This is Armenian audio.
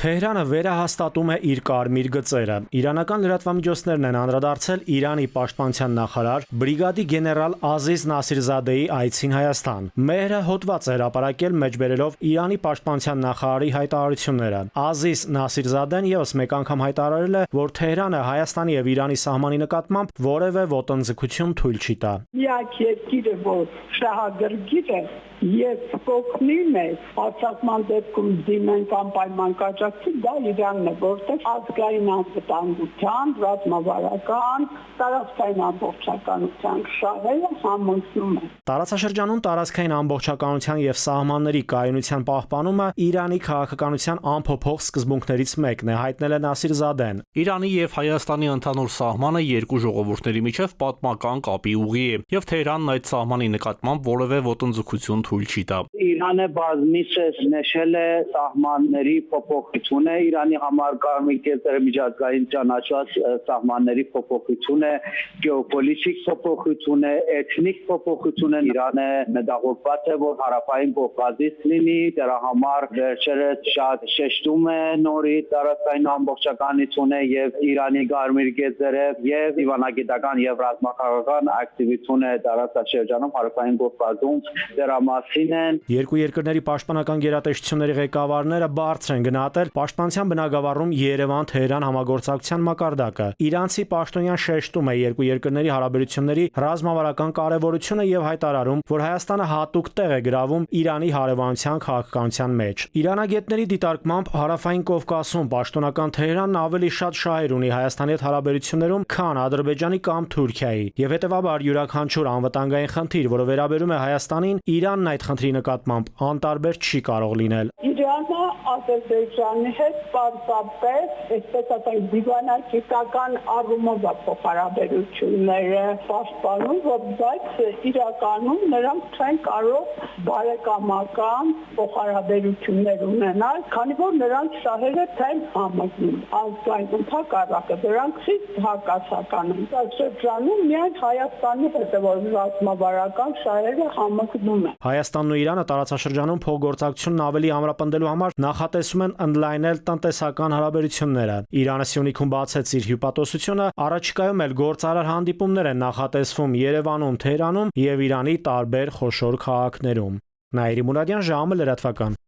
Թեհրանը վերահաստատում է իր կարմիր գծերը։ Իրանական լրատվամիջոցներն են անդրադարձել Իրանի պաշտպանության նախարար բրիգադի գեներալ Ազիզ Նասիրզադեի այցին Հայաստան։ Մեհրը հոդված է հրապարակել մեջբերելով Իրանի պաշտպանության նախարարի հայտարարությունները։ Ազիզ Նասիրզադեն ևս մեկ անգամ հայտարարել է, որ Թեհրանը Հայաստանի եւ Իրանի սահմանի նկատմամբ որևէ ոտնձգություն թույլ չի տա։ Միակ երկիրը, որ շահագրգիռ է եւ օգնի մեզ հաստատման դեպքում դիմենք անպայման կաջակցի, դա Իրանն է, որտեղ ազգային անվտանգության, ռազմավարական, տարածքային ամբողջականության շահերը համընկնում են։ Տարածաշրջանում տարածքային ամբողջականության եւ սահմանների կայունության պահպանումը Իրանի քաղաքականության անփոփոխ սկզբունքներից մեկն է, հայտնել է Նասիրզադեն։ Իրանի եւ Հայաստանի ընդհանուր սահմանը երկու ժողովուրդների միջև պատմական կապի ուղի է, եւ Թեհրանն այդ սահմանի նկատմամբ որևէ ոտնձգություն թույլ չի տա։ Իրանը բազմիցս նշել է սահմանների փոփոխությունը, Իրանի համար կարմիր կետերը միջազգային ճանաչված սահմանների փոփոխություն է, գեոպոլիտիկ փոփոխություն է, էթնիկ փոփոխություն է։ Իրանը մտահոգված է, որ հարավային Կովկասից լինի, դրա համար վերջերս շատ շեշտում է նորից տարածքային ամբողջականությունը եւ Իրանի կարմիր կետերը եւ դիվանագիտական եւ ռազմաքաղաքական ակտիվությունը տարածաշրջանում հարավային Կովկասում դրա մասին են։ Երկու երկրների պաշտպանական գերատեսչությունների ղեկավարները բարձր են գնահատել պաշտպանության բնագավառում Երևան-Թեհրան համագործակցության մակարդակը։ Իրանցի պաշտոնյան շեշտում է երկու երկրների հարաբերությունների ռազմավարական կարևորությունը եւ հայտարարում, որ Հայաստանը հատուկ տեղ է գրավում Իրանի հարևանության քաղաքականության մեջ։ Իրանագետների դիտարկմամբ հարավային Կովկասում պաշտոնական Թեհրանն ավելի շատ շահեր ունի Հայաստանի հետ հարաբերություններում, քան Ադրբեջանի կամ Թուրքիայի, եւ հետեւաբար յուրաքանչյուր անվտանգային խնդիր, որը վերաբերում է Հայաստանին, Իրանն այդ խնդրի նկատմամբ անտարբեր չի կարող լինել։ Իրանը Ադրբեջանի հետ պարզապես, այսպես ասենք, դիվանագիտական առումով փոխհարաբերությունները պաշտպանում, բայց իրականում նրանք չեն կարող բարեկամական փոխհարաբերություններ ունենալ, քանի որ նրանց շահերը չեն համընկնում։ Ազգային ընդհակառակը դրանք խիստ հակասական են։ Այս շրջանում միայն Հայաստանի հետ որ ռազմավարական շահերը համընկնում են։ Հայաստանն ու Իրանը տարածաշրջանում փոխգործակցությունն ավելի ամրապնդելու համար նախատեսում են ընդլայնել տնտեսական հարաբերությունները։ Իրանը Սյունիքում բացեց իր հյուպատոսությունը, առաջիկայում էլ գործարար հանդիպումներ են նախատեսվում Երևանում, Թեհրանում եւ Իրանի տարբեր խոշոր քաղաքներում։ Նաիրի Մուրադյան, ժամը լրատվական։